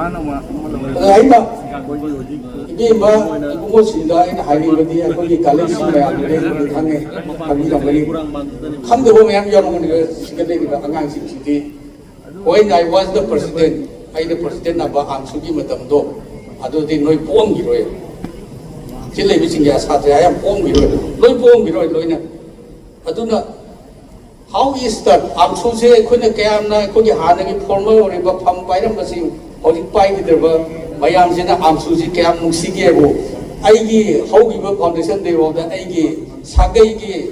ꯑꯩꯅ 이게마 이곳이다 이 하이리버디 거기 갈래시야 그래 강에 강이랑거리 한도 보면 여러분이 시간대가 안강식이지 when I was the president I the president 나바 암수기 마담도 아도디 너희 뽕기로요 찔레비싱야 사자야 뽕기로요 너희 뽕기로요 너희는 아도나 how is that 암수세 그네 깨암나 거기 하나기 formal 오리바 팜바이랑 것이 어디 빠이기들바 mayamsina amsuji kaya nungsigebo aigi haugiba foundation de roda aigi sagai gi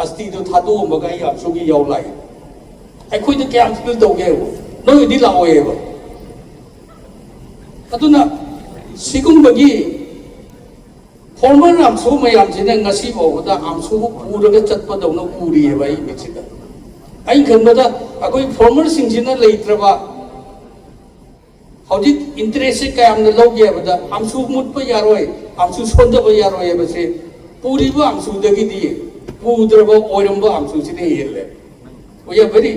asti do thadu magai amsugi yaulai ai khoi de kaya amsugi doge no di laoeba aduna sigum bagi formal amsu mayamsina ngasi boda amsu puraga chatpa dawna puri eba ai michida ai khanbada akoi formal singsina leitraba हौजिक interest क्या हमने लोग ये बता आमसू मुट पर यारोए आमसू सोंदे पर यारोए बसे पूरी वो आमसू दगी दिए पूरे वो ओरम वो आमसू से नहीं हिले वो ये बड़ी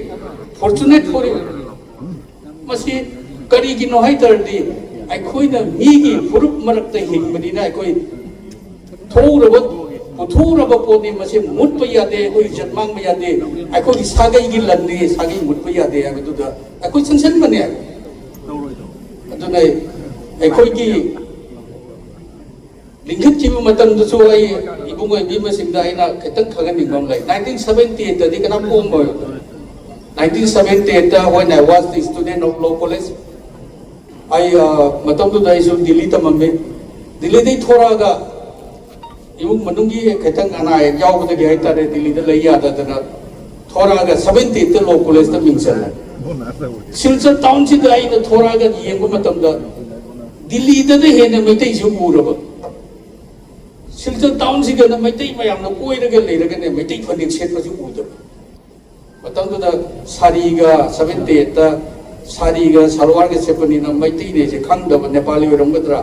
फॉर्चुनेट फॉर यू मसी करी की नोहाई तर दी आई कोई ना मीगी फुरुप मरकते हिंग बनी ना कोई थोड़ा वो पोनी मसी मुट पर यादे कोई जन्मांग में यादे आई कोई सागे की लंदी सागे मुट पर यादे अगर तो आई कोई संसन बने अदुनै अखोइगी लिंखिबा मतमदसु आई इबुंगै बिमसिंगदा आइना खतंग खगनिंगम लै 1978 दि कना पोमबो 1978 दा when I was the student of law college I मतमदु दाइसु Delhi तममे Delhi दे थोरागा इबुंग मनुंगी खतंग अना यावबदगी हाइतारे दिल्ली दा लै याददना थोरागा 78 दा law college दा मिंगसल सिलचर टाउन से आई ना थोड़ा का ये को मतलब दा दिल्ली इधर दे है ना मैं तो इसे पूरा बा सिलचर टाउन से क्या ना मैं तो ही मैं हमने कोई रगे ले रगे ने मैं तो ही फंडिंग सेट पर जो पूरा मतलब दा सारी का 78 दा सारी का सलवार के सेपनी ना मैं तो ही नहीं से खान दा नेपाली और रंगतरा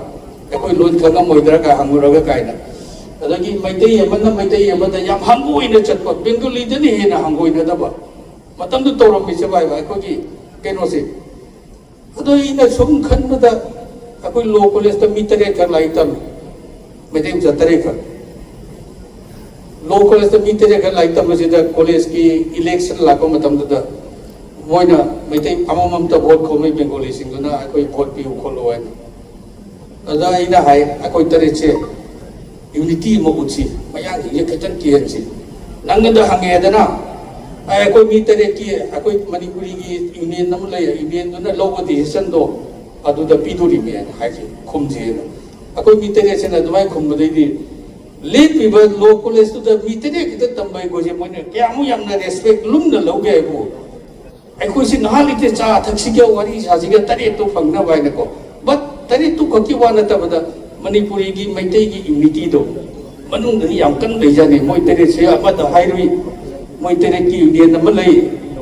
कोई लोग खाना मोइदरा का हंगुरा का कायना अदगी मैं तो ही मत याम हंगु इन्हें चटपा बेंगुली इधर नहीं है ना हंगु इन्हें दबा मतंदु तोरम बिसे बाय बाय कोगी केनो से अदो इना सुम खनबदा अकोई लो कॉलेज त मितरे कर लाइतम मेदेम जतरे कर लो कॉलेज त मितरे कर लाइतम से द कॉलेज की इलेक्शन लाको मतम द मोइना मेते अममम त वोट खोमै बेंगोली सिंगना अकोई वोट पि उखोलो है अदा इना हाय अकोई तरे से यूनिटी मोगुची मया ये खतन कियन से नंगद हंगे दना कोई मी तरह की कोई मणिपुरी की यूनियन नम ले यूनियन दुना लोग डिसीजन दो अदुदा पीदुरी में हाय खुमजे कोई मी तरह से न दुमाय खुमबदैदी लेट पीबा लो कॉलेज तो मी तरह की तंबाई गोजे मोने क्या मु यमना रेस्पेक्ट लुम न लोगे बु कोई से नहा लिते चा थक्सी के वारी सासी के तरे तो फंगना बाय न को बट तरे तो ककी वा न तबदा मणिपुरी की मैतै की यूनिटी दो मनुंग दि याम कन लेजाने मोय तरे से अमद हाइरुई मोई तेरे की यूनियन नंबर ले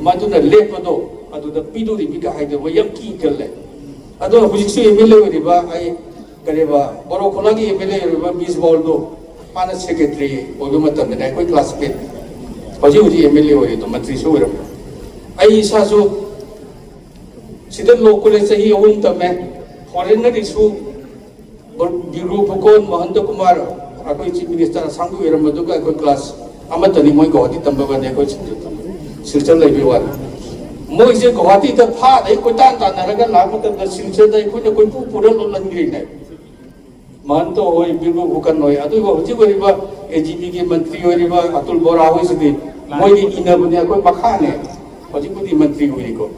मादुना लेपदो अदुदा पीदुरी बिका हाइदो वयम की गल्ले अदो हुजिसु एमएलए ओरिबा आई करेबा बोरो खोलागी एमएलए ओरिबा मिस बॉलदो पाना सेक्रेटरी ओगो मतने कोई क्लासमेट होजी होजी एमएलए ओरि तो मंत्री सो ओरम आई सासु सिदन लो कॉलेज सही ओम तमे फॉरेन रिसु बिरु फुकोन महंत कुमार अकोई चीफ मिनिस्टर सांगु ओरम मदुगा कोई क्लास अमतनी मोई गुवाहाटी तंबने कोई सिलचर लेबीवान मोई से गुवाहाटी तक फा दे कोई तान तानरगा लाग मतलब सिलचर दे कोई पूरा लोलनगिरी ने मान तो होई बिरबु भुकन होई अदु होजी गरिबा एजीपी के मंत्री होरिबा अतुल बोरा होई सिदि मोई इनबने कोई मखा ने होजी कुदी मंत्री होई को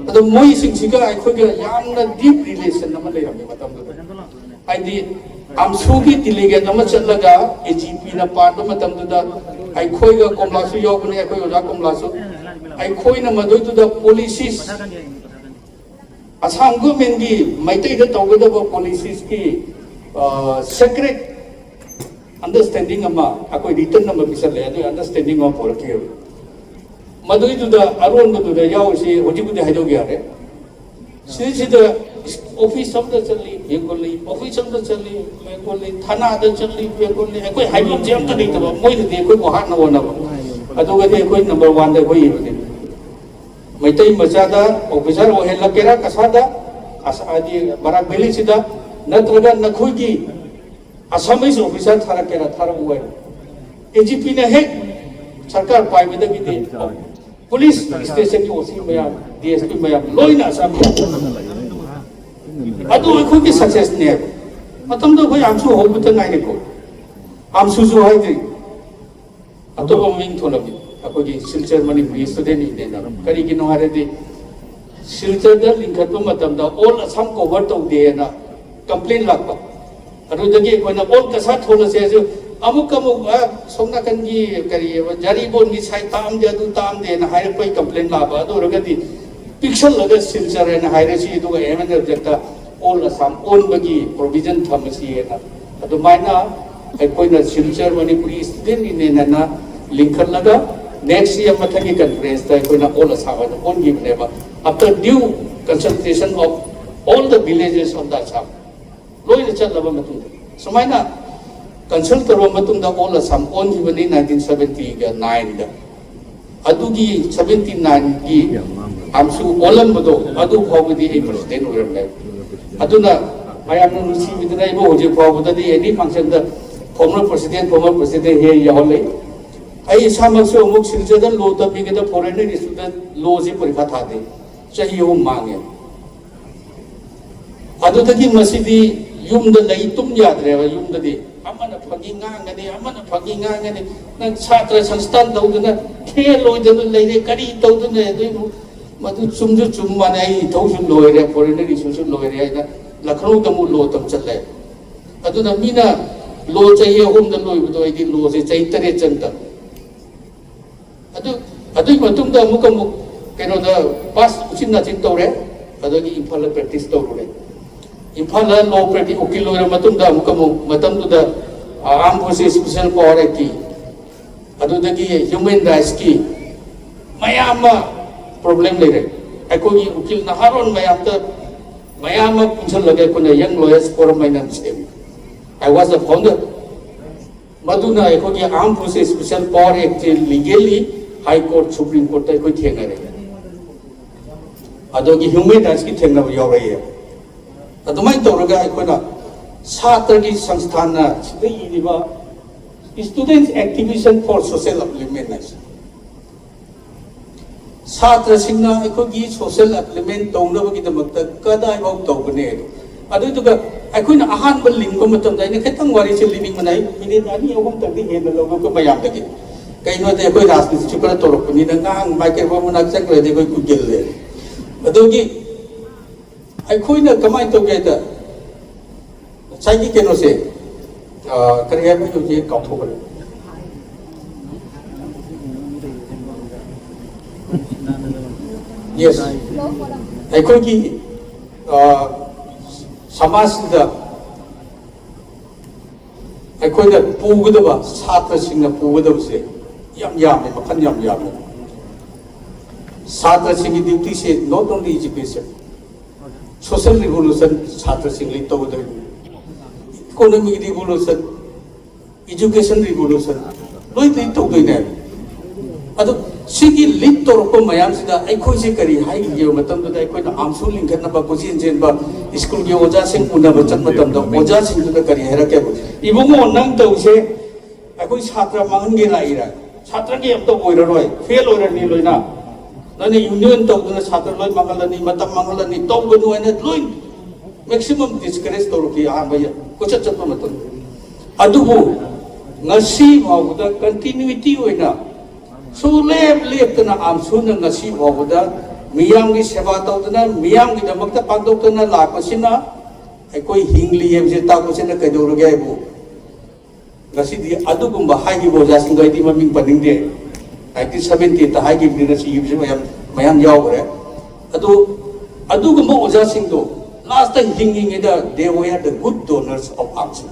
अदु मोई सिंसिगा आइखोगे यामना डीप रिलेशन नम लेरमे मतम दो आइदि आमसुगी डिलीगेट नम चलगा एजीपी ना पार्ट मतमदुदा आइखोइगा कोमलासु योगने आइखोइ ओजा कोमलासु आइखोइना मदुदुदा पॉलिसीज असम गवर्नमेंट की मैतै द तौगदब पॉलिसीज की सेक्रेट अंडरस्टैंडिंग अमा आकोइ रिटर्न नम पिसले अदु अंडरस्टैंडिंग ऑफ पोरके मदुदुदा अरोनदुदा यावसी होजिबुदे हाइदोगे यारे सिदा ऑफिस सब चली बेंगोली ऑफिस सब चली बेंगोली थाना चली बेंगोली कोई हाइबम जेम त नहीं तब मोइ दे कोई को हात न वना अदुगदे कोई नंबर 1 दे कोई मैतै मचादा ऑफिसर ओहेला केरा कसादा Barak Valley Sida, Natraga Nakugi, Assamese officer Tarakera Taraway. AGP Nahek, Sarkar Pai with the police station, Mayam, DSP Mayam, Loina Assam. I do a cookie success near. Matam the way I'm so open to Nanico. I'm so hungry. I don't mean to love you. I could get silver money for yesterday. Karikino Haradi. Silver Linkatumatam, the old Assam covered of the complaint lapa. I do the game when the old Kasat Hola says, Amukamu, Sonakangi, Jaribon, Miss Haitam, the other time, then a higher pay complaint lapa. Do regarding picture leather silver and hierarchy to a M and all Assam, all Bagi, provision Thomasy. At the Mina, I point at silver when he pleased, then in Nana, Lincoln Laga. Next year, Mataki conference, the all Assam, won't give never. After due consultation of all the villages of the Assam. Loy the Chalava Matunda. So, my consult the Romatunda all Assam on even in 1979. Adugi 79 gi Amsu Olan Mado, Adu Pogadi President were left. Aduna, I am not receiving the name of Jepogadi, any function the former president here Yahole. I Samaso Muk Silja law the bigger the foreigner student laws in Purikatade. Chahi Mange Adutaki Masidi, Yum the Laitum Yadre, Yum the day. Amana Paginganga, Amana Paginganga, Satra Sanstan Dodana, Kelo, the lady Kari Dodana, Matu Sumju Chumana, Tosun lawyer, foreigner issues lawyer, Lakro the Mulo of Chale. Aduna Mina, Lo Chahi home the Loy with the laws, it's a center. Adu Matumda Mukamu. Kano the past Uchina Chintore, Adagi Impala practice Tore. Impala law practice Okilo Matumda Mukamu, Matam to the Armed Forces Special Power Key. Adudagi human rights key. Mayama problem later. I could Ukil Naharon Mayata Mayama Punchalagakuna young lawyers for my name. I was the founder. Maduna I could get Armed Forces Special Power Act legally, High Court, Supreme Court, I could take it. Adogi human rights ki thengna yaure ye adumai toraga aikona satragi sanstana sidai iniba students activation for social upliftment satra singna aikogi social upliftment tongna bagi damakta kadai bau tobne adu tuga aikoina ahan bal ling ko matam dai ne khetang wari se living manai minute ani awam tak di hen logo ko bayam taki kaino te koi rajniti chukra torok ni ngang microphone nak chak le de koi ku gel le Adogi, I couldn't come together. Chagi cannot say, can I have you take October? Yes, I could give Samas the I could have Pugudava, Satra Singha Pugudava say, Yam Yam, Makan Yam Yam. Satra Singh duty says not only education, social revolution, Satra Singh lit over the economic revolution, education revolution, no it lit over there. Ado Sigi lit or Mayam Sida, I could say Kari, high year, Matam, that I could Amsul in Kanaba, Kusin Jenba, school Yoja Singh Punabatan, Oja Singh to the Karriera Cabo. Even more Nang to say, I could Satra Mangila Ira, Satra gave the Boy, fail or Nilona. Nani union talk na Satra Loy Mangalani, Matam Mangalani, talk with one at Loy. Maximum disgrace to Ruki Abaya, Kochapamaton. Adubu, Nasi of the continuity winner. So left na Amsun and Nasi of the Miyangi Sabatana, Miyangi the Makta Padotana, Lakosina, I call Hingli Takosina Kaduragabu. Nasi the Adugumba Hagi was asking I didn't mean Pading there. 1970 the high give leadership Mayan Yawre. Adugumba was asking though. Last time thinking they were the good donors of Amsu.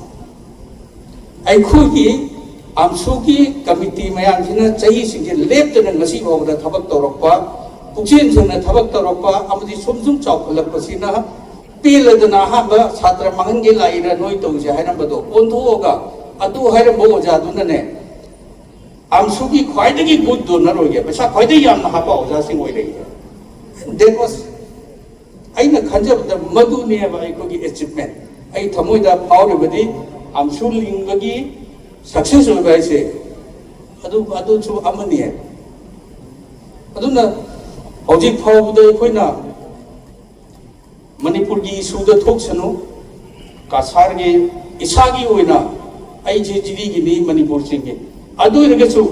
I could hear Amsuki committee Mayan Chay Singh left and Nasi of the Tabak Toropa, Puchin and the Tabak Toropa, Amadi Sumsum Chop, Lapasina, Pila the Nahaba, Satra Mangila, Noito, Jahanabado, Pontoga, Adu Haramo Jadunane. Amsuki quite a good donor, but quite a young Haba was asking away. That was ꯑꯩꯅ ꯈꯟꯖꯕꯗ ꯃꯗꯨꯅꯦꯕ ꯑꯩꯈꯣꯏꯒꯤ ꯑꯦꯆꯤꯞꯃꯦꯟ ꯑꯩ ꯊꯃꯣꯏꯗ ꯐꯥꯎꯔꯤꯕꯗꯤ ꯑꯝꯁꯨ ꯂꯤꯡꯕꯒꯤ success ꯑꯣꯏꯕ ꯍꯥꯏꯁꯦ ꯑꯗꯨꯁꯨ ꯑꯃꯅꯤ ꯑꯗꯨꯅ ꯍꯧꯖꯤꯛ ꯐꯥꯎꯕꯗ ꯑꯩꯈꯣꯏꯅ ꯃꯅꯤꯄꯨꯔꯒꯤ ꯏꯁꯨꯗ ꯊꯣꯛꯁꯅꯨ ꯀꯁꯥꯔꯒꯤ ꯏꯁꯥꯒꯤ ꯑꯣꯏꯅ ꯑꯩꯁꯦ ꯖꯤꯔꯤꯒꯤꯅꯤ ꯃꯅꯤꯄꯨꯔ ꯆꯤꯡꯉꯤ ꯑꯗꯨ ꯑꯣꯏꯔꯒꯁꯨ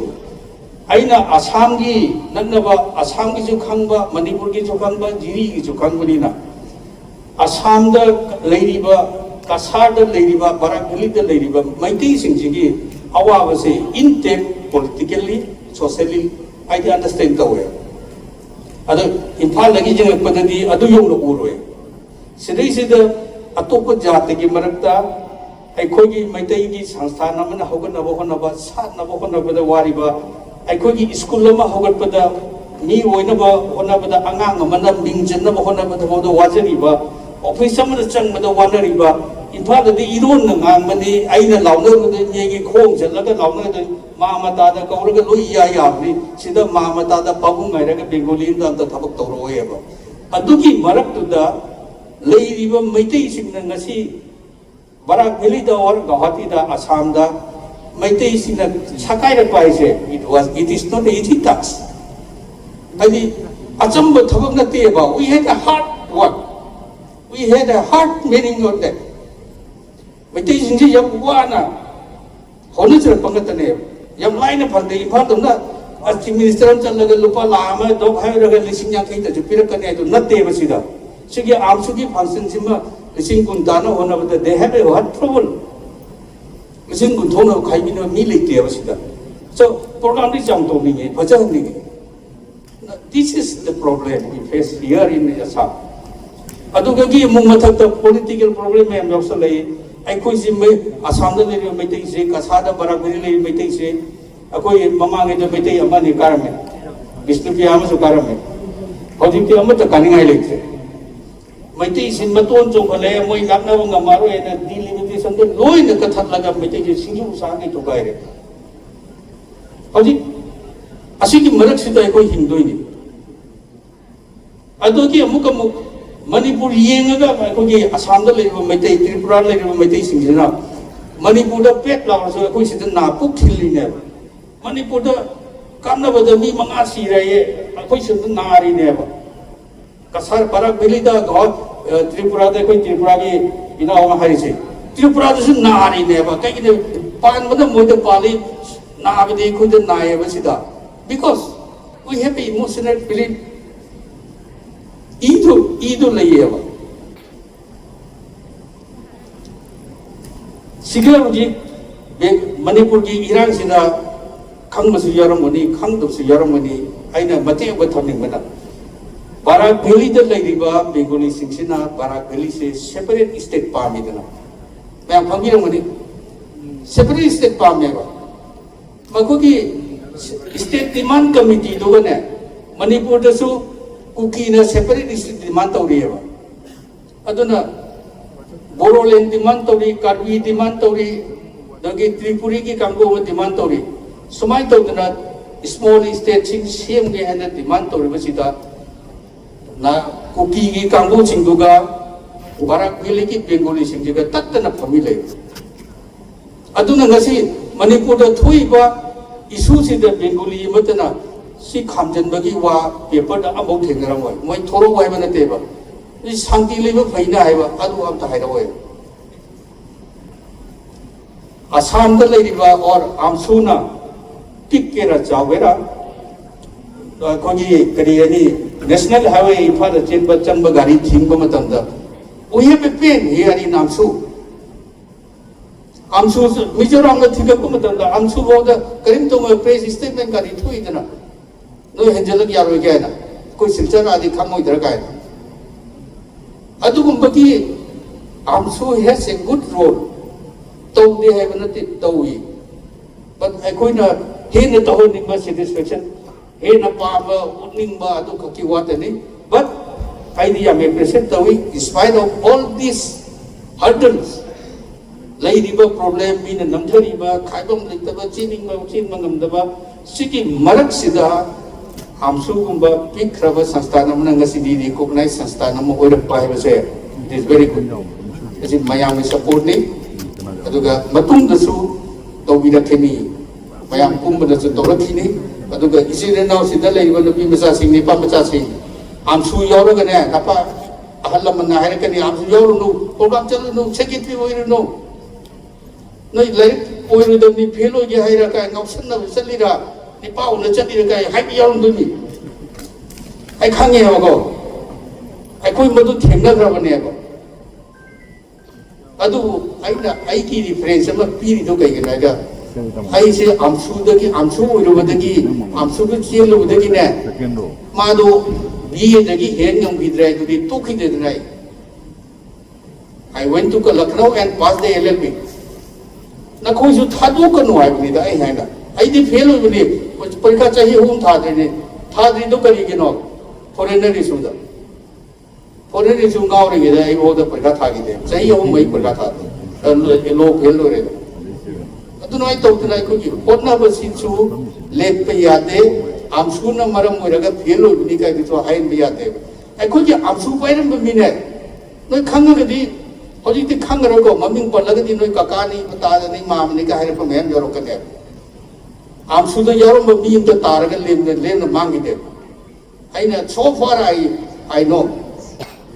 ꯑꯩꯅ ꯑꯁꯥꯝꯒꯤ ꯅꯛꯅꯕ ꯑꯁꯥꯝꯒꯤꯁꯨ ꯈꯪꯕ ꯃꯅꯤꯄꯨꯔꯒꯤꯁꯨ ꯈꯪꯕ ꯖꯤꯔꯤꯒꯤꯁꯨ ꯈꯪꯕꯅꯤꯅ ꯑꯁꯥꯝꯗ ꯂꯩꯔꯤꯕ ꯀꯁꯥꯔꯗ ꯂꯩꯔꯤꯕ ꯕꯔꯥꯛ ꯚꯦꯂꯤꯗ ꯂꯩꯔꯤꯕ ꯃꯩꯇꯩꯁꯤꯡꯁꯤꯒꯤ ꯑꯋꯥꯕꯁꯦ ꯏꯟꯇꯦꯛ ꯄꯣꯂꯤꯇꯤꯀꯦꯜꯂꯤ ꯁꯣꯁꯤꯌꯦꯜꯂꯤ ꯑꯩꯗꯤ ꯑꯟꯗꯔꯁꯇꯦꯟ ꯇꯧꯋꯦ ꯑꯗꯣ ꯏꯝꯐꯥꯜꯗꯒꯤ ꯌꯦꯡꯉꯛꯄꯗꯗꯤ ꯑꯗꯨ ꯌꯧꯅ ꯎꯔꯣꯏ ꯁꯤꯗꯩꯁꯤꯗ ꯑꯇꯣꯞꯄ ꯖꯥꯇꯤꯒꯤ ꯃꯔꯛꯇ ꯑꯩꯈꯣꯏꯒꯤ ꯃꯩꯇꯩꯒꯤ ꯁꯪꯁꯊꯥꯟ ꯑꯃꯅ ꯍꯧꯒꯠꯅꯕ ꯍꯣꯠꯅꯕ ꯁꯥꯠꯅꯕ ꯍꯣꯠꯅꯕꯗ ꯋꯥꯔꯤꯕ ꯑꯩꯈꯣꯏꯒꯤ ꯁ꯭ꯀꯨꯜ ꯑꯃ ꯍꯧꯒꯠꯄꯗ ꯃꯤ ꯑꯣꯏꯅꯕ ꯍꯣꯠꯅꯕꯗ ꯑꯉꯥꯡ ꯑꯃꯅ ꯃꯤꯡ ꯆꯟꯅꯕ ꯍꯣꯠꯅꯕꯗ ꯐꯥꯎꯗ ꯋꯥꯖꯔꯤꯕ ꯑꯣꯐꯤꯁ ꯑꯃꯗ ꯆꯪꯕꯗ ꯋꯥꯅꯔꯤꯕ ꯏꯝꯐꯥꯜꯗꯗꯤ ꯏꯔꯣꯟꯅ ꯉꯥꯡꯕꯅꯤ ꯑꯩꯅ ꯂꯥꯎꯅꯕꯗ ꯃꯤꯒꯤ ꯈꯣꯡ ꯆꯠꯂꯒ ꯂꯥꯎꯅꯒꯗꯣꯏ ꯃꯥ ꯃꯇꯥꯗ ꯀꯧꯔꯒ ꯂꯣꯏ ꯌꯥꯕꯅꯤ ꯁꯤꯗ ꯃꯥ ꯃꯇꯥꯗ ꯄꯥꯕꯨꯡ ꯉꯥꯏꯔꯒ ꯕꯦꯡꯒꯣꯂꯤꯗ ꯑꯝꯇ ꯊꯕꯛ ꯇꯧꯔꯛꯑꯣꯏꯕ ꯑꯗꯨꯒꯤ ꯃꯔꯛꯇꯨꯗ ꯂꯩꯔꯤꯕ ꯃꯩꯇꯩꯁꯤꯡꯅ ꯉꯁꯤ ꯕꯔꯥꯛ ꯚꯦꯂꯤꯗ ꯑꯣꯔ ꯒꯧꯍꯥꯇꯤꯗ ꯑꯁꯥꯝꯗ ꯃꯩꯇꯩꯁꯤꯡꯅ ꯁꯛꯀꯥꯏꯔꯛꯄ ꯍꯥꯏꯁꯦ it is not an easy task ꯍꯥꯏꯗꯤ ꯑꯆꯝꯕ ꯊꯕꯛ ꯅꯠꯇꯦꯕ we had a hard work we had a hard meaning of that ꯃꯩꯇꯩꯁꯤꯡꯁꯤ ꯌꯥꯝ ꯋꯥꯅ ꯍꯣꯠꯅꯖꯔꯛꯄ ꯉꯥꯛꯇꯅꯦꯕ ꯌꯥꯝ ꯂꯥꯏꯅ ꯐꯪꯗꯦ ꯏꯝꯐꯥꯜꯗꯧꯅ ꯆꯤꯐ ꯃꯤꯅꯤꯁꯇꯔ ꯑꯃ ꯆꯠꯂꯒ ꯂꯨꯄꯥ ꯂꯥꯈ ꯑꯃ ꯗꯣꯛ ꯍꯥꯏꯔꯒ 50,000ꯗꯁꯨ ꯄꯤꯔꯛꯀꯅꯤ ꯑꯗꯨ ꯅꯠꯇꯦꯕ ꯁꯤꯗ ꯁꯤꯒꯤ ꯑꯥꯝꯁꯨꯒꯤ ꯐꯪꯁꯟꯁꯤꯃ 10,000 ꯇꯥꯅ ꯍꯣꯠꯅꯕꯗ they have a hard trouble 10,000 ꯊꯣꯛꯅꯕ ꯈꯥꯏꯕꯤꯅꯕ ꯃꯤ ꯂꯩꯇꯦꯕ ꯁꯤꯗ so ꯄ꯭ꯔꯣꯒ꯭ꯔꯥꯝꯗꯤ ꯆꯥꯎꯅ ꯇꯧꯅꯤꯡꯉꯦ ꯐꯖꯍꯟꯅꯤꯡꯉꯦ this is the problem we face here in Assam ꯑꯗꯨꯒꯤ ꯑꯃꯨꯛ ꯃꯊꯛꯇ ꯄꯣꯂꯤꯇꯤꯀꯦꯜ ꯄ꯭ꯔꯣꯕ꯭ꯂꯦꯝ ꯃꯌꯥꯝ ꯌꯥꯎꯁꯜꯂꯛꯏ ꯑꯩꯈꯣꯏꯁꯤ ꯑꯁꯥꯝꯗ ꯂꯩꯔꯤꯕ ꯃꯩꯇꯩꯁꯦ ꯀꯁꯥꯔꯗ ꯕꯔꯥꯛ ꯚꯦꯂꯤ ꯂꯩꯔꯤꯕ ꯃꯩꯇꯩꯁꯦ ꯑꯩꯈꯣꯏ ꯃꯃꯥꯡꯉꯩꯗ ꯃꯩꯇꯩ ꯑꯃꯅꯤ ꯀꯥꯔꯝꯃꯦ ꯕꯤꯁꯅꯨꯄꯤꯌꯥ ꯑꯃꯁꯨ ꯀꯥꯔꯝꯃꯦ ꯍꯧꯖꯤꯛꯇꯤ ꯑꯃꯠꯇ ꯀꯥꯅꯤꯡꯉꯥꯏ ꯂꯩꯇ꯭ꯔꯦ ꯃꯩꯇꯩꯁꯤ ꯃꯇꯣꯟ ꯆꯣꯡꯈꯠꯂꯛꯑꯦ ꯃꯣꯏ ꯂꯥꯛꯅꯕ ꯉꯝꯃꯔꯣꯏꯅ ꯗꯤꯂꯤꯃꯤꯇꯦꯁꯟꯗꯣ ꯂꯣꯏꯅ ꯀꯛꯊꯠꯂꯒ ꯃꯩꯇꯩꯁꯤ ꯁꯤꯡꯖꯨ ꯆꯥꯒꯩ ꯊꯨꯒꯥꯏꯔꯦ ꯍꯧꯖꯤꯛ ꯑꯁꯤꯒꯤ ꯃꯔꯛꯁꯤꯗ ꯑꯩꯈꯣꯏ ꯍꯤꯡꯗꯣꯏꯅꯤ ꯑꯗꯨꯒꯤ ꯑꯃꯨꯛ ꯃꯅꯤꯄꯨꯔ ꯌꯦꯡꯉꯒ ꯑꯩꯈꯣꯏꯒꯤ ꯑꯁꯥꯝꯗ ꯂꯩꯔꯤꯕ ꯃꯩꯇꯩ ꯇ꯭ꯔꯤꯄꯨꯔꯥꯗ ꯂꯩꯔꯤꯕ ꯃꯩꯇꯩꯁꯤꯡꯁꯤꯅ ꯃꯅꯤꯄꯨꯔꯗ ꯄꯦꯠ ꯂꯥꯎꯔꯁꯨ ꯑꯩꯈꯣꯏ ꯁꯤꯗ ꯅꯥ ꯄꯨꯛ ꯊꯤꯜꯂꯤꯅꯦꯕ ꯃꯅꯤꯄꯨꯔꯗ ꯀꯥꯟꯅꯕꯗ ꯃꯤ 5 ꯁꯤꯔꯦꯌꯦ ꯑꯩꯈꯣꯏ ꯁꯤꯗ ꯅꯥꯔꯤꯅꯦꯕ ꯀꯁꯥꯔ ꯕꯔꯥꯛ ꯚꯦꯂꯤꯗ ꯇ꯭ꯔꯤꯄꯨꯔꯥꯗ ꯑꯩꯈꯣꯏ ꯇ꯭ꯔꯤꯄꯨꯔꯥꯒꯤ ꯏꯅꯥꯎ ꯑꯃ ꯍꯥꯏꯔꯤꯁꯦ ꯇ꯭ꯔꯤꯄꯨꯔꯥꯗꯁꯨ ꯅꯥꯔꯤꯅꯦꯕ ꯀꯩꯒꯤꯅꯣ ꯄꯥꯟꯕꯗ ꯃꯣꯏꯗ ꯄꯥꯜꯂꯤ ꯅꯥꯕꯗꯤ ꯑꯩꯈꯣꯏꯗ ꯅꯥꯏꯌꯦꯕ ꯁꯤꯗ because we have an emotional feeling 이도 레이에요. 지금 우리 머니푸르기 이랑시나 강무수 여러분이 강도수 여러분이 아이나 맞대고 터닝거다. 바락 밸리드 레이리바 베고니 싱시나 바락 밸리시 세퍼레이트 스테이트 파미드나. 그냥 방기령분이 세퍼레이트 스테이트 파미에요. 거기 스테이트 디만드 커미티도네 머니푸르에서 कुकीना सेपरेट स्टेट डिमांड तौरीबा अदुना बोरोलैंड डिमांड तौरी कार्बी डिमांड तौरी दगी त्रिपुरी की कांगो डिमांड तौरी सुमाय तौदना स्मॉल स्टेट सिंग सेम के हैंड डिमांड तौरी बसिदा ना कुकी की कांगो सिंगुगा बाराक भेली की बेंगोली सिंगजिगा तत्तना फमिले अदुना ngasi मणिपुर दा थोइबा इशू सिदा बेंगोली मतना सी खामजनबगी वा पेपर दा अबौ थेंगरमोय मोय थोरो वाइबा नतेबा इ शांति लेबा फैना हाइबा अदु अमता हाइरवय असम दा लेरिबा और आमसुना टिकेरा चावेरा कोगी करियानी नेशनल हाईवे इम्फाल चेनबा चंबा गाड़ी थिंगबा मतंदा we have a pain here in आमसु मिजोराम दा थिगबा मतंदा आमसु बोदा करिम तो प्रेस स्टेटमेंट गाड़ी थोइदना 너 현재는 야로게 하나 그 실제로 아직 감옥에 들어가야 아두금밖에 암수 has a good role 또우리 해보는 때 또우이 but 아이코이나 해나 또우닝바 satisfaction 해나 빠마 우닝바 아두 그렇게 왔더니 but idea may present 또우이 in spite of all these hurdles 레이디바 problem 미는 남자리바 가이범 리터바 찌닝바 찌닝바 감다바 시기 마락시다 आमसुगुम्बा पिख्रब संस्थान नंगसिदी रिकॉग्नाइज संस्थान ओइरपा है इट इज वेरी गुड असी मयाम सपोर्ट ने अदुगा मतुंगदसु तौबिरखनी मयाम पुंबदसु तौरखनी अदुगा इसिरे नाव सिदा लेइबा नुपी मचा सिंग निपा मचा सिंग आमसु यावरगने नपा अहल लमना हायरकनी आमसु यावरुनु प्रोग्राम चलुनु सेक्रेटरी ओइरुनु नै लाइक ओइरुदनि फेल ओइगे हायरका ngausanna चलिरा निपा उन चलिरा हाइबि यावरुनुनि ai khang nghe ko ai koi madu thengna grabane ko adu ai na ai ki reference ma piri do kai na ga ai se amsu ro badagi amsu ko chelo badagi ne ma do bi dagi hen yong bidrai do di to ki de drai I went to Lucknow and passed the LLB na koi su thadu ka no ai ni da ai ha na ai di fail ho ni parikha chahi hum tha de do kari ke no foreigner issue da foreigner issue गाँव रे गया ये वो तो परखा था कि थे सही है वो मई परखा था लोग फेल हो रहे थे तो नहीं तो उतना ही कुछ पढ़ना बस इच्छु लेट पे यादें आमसू न मरम हो रहा फेल हो नहीं कहीं तो हाइन पे यादें ऐ कुछ आमसू पायरम पे मिने नोई खंग के दी और जितने खंग रहो मम्मी पर लगे दी नोई काका नहीं बता दे नहीं माम नहीं कहे पर मैं जोरो करने आमसू तो यारों मम्मी इनके तार के लेन मांगी दे so far I know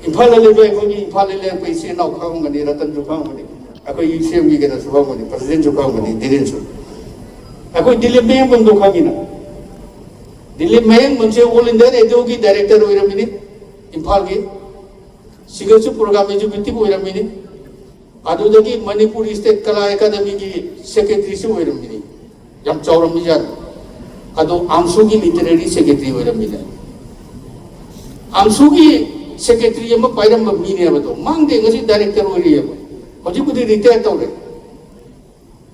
Impal lebe ko ni Impal le paise na khang ngani ratan ju khang ngani akoi UCM gi gena su khang ngani president ju khang ngani dirin su akoi Dilip Meng bang do khang ina Dilip Meng munse all India radio gi director oiramini Impal gi signature program ju bitti oiramini adu dagi Manipur State Kala Academy gi secretary su oiramini yam chawram mi jan adu amsu gi literary secretary oiramini आमसुगी secretary अमा पाइरम मीने बतो मांगदे ngasi director ओरि अब हजिकुदि retire तौरे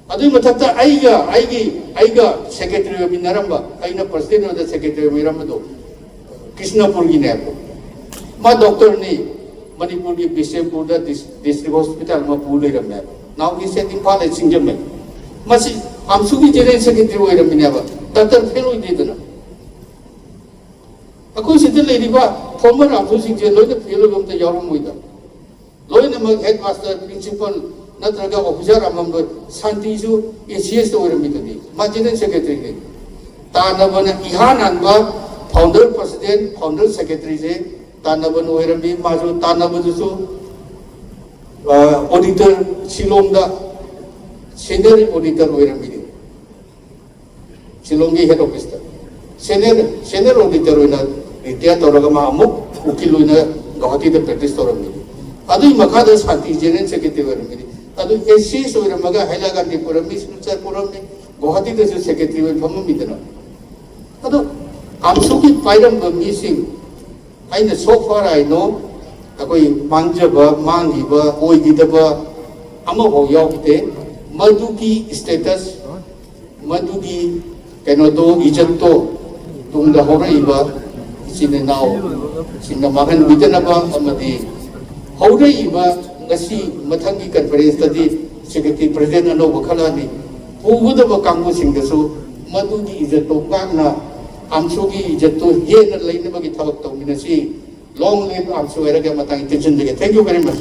अदुई मथक्ता आइगा secretary मिनरम आइना president of the secretary मिरम दो कृष्णपुर की ने मा डॉक्टर ने मणिपुर की बिशेपुर द डिस्ट्रिक्ट हॉस्पिटल में पूल लेरम ने नाउ की सेटिंग फाल सिंगजम में मसी आमसुगी जेनरल सेक्रेटरी ओइरम मिने अब डॉक्टर फेल ओइ देदना अखोई सिद्धे लेरिबा फॉर्मर आमसु सिंजे लोइने फेल ओइबम त यारम मोइदा लोइने मग हेडमास्टर प्रिंसिपल नत्रगा ऑफिसर अमम लो शांतिजु एसीएस ओइरमिदि मा जेनरल सेक्रेटरी ने तानबन इहान अनबा फाउंडर प्रेसिडेंट फाउंडर सेक्रेटरी से तानबन ओइरमि माजु तानबजुसु ऑडिटर शिलोंगदा सीनियर ऑडिटर ओइरमिदि शिलोंगी हेड ऑफिस सीनियर ऑडिटर होना रिटायर तौरगा मा अमुक उकिल होना गुवाहाटी द प्रैक्टिस तौरमी अदुई मखादा शांति जेनरल सेक्रेटरी ओरमी अदु एसीएस ओरमगा हैलागांधी पुरमी सिलचर पुरमी गुवाहाटी द सेक्रेटरी ओर फममिदना अदु आमसुकी पाइरम मिसिंग आइना सो फार आई नो अकोई मांगजबा मांगीबा ओइगिदबा अमा हो यावते मधुकी status मधुकी केनोदो इजतो तुमदा होरइबा सिनेनाव सिनेमागन बिदनबा अमदि होरइबा ngasi mathanggi conference tadi secretary president ano bakhalani pugudaba kangbu singdasu madugi ijato gangna amsugi ijato hena lainabagi thabak tawminasi long live amsu eraga matang attention jage thank you very much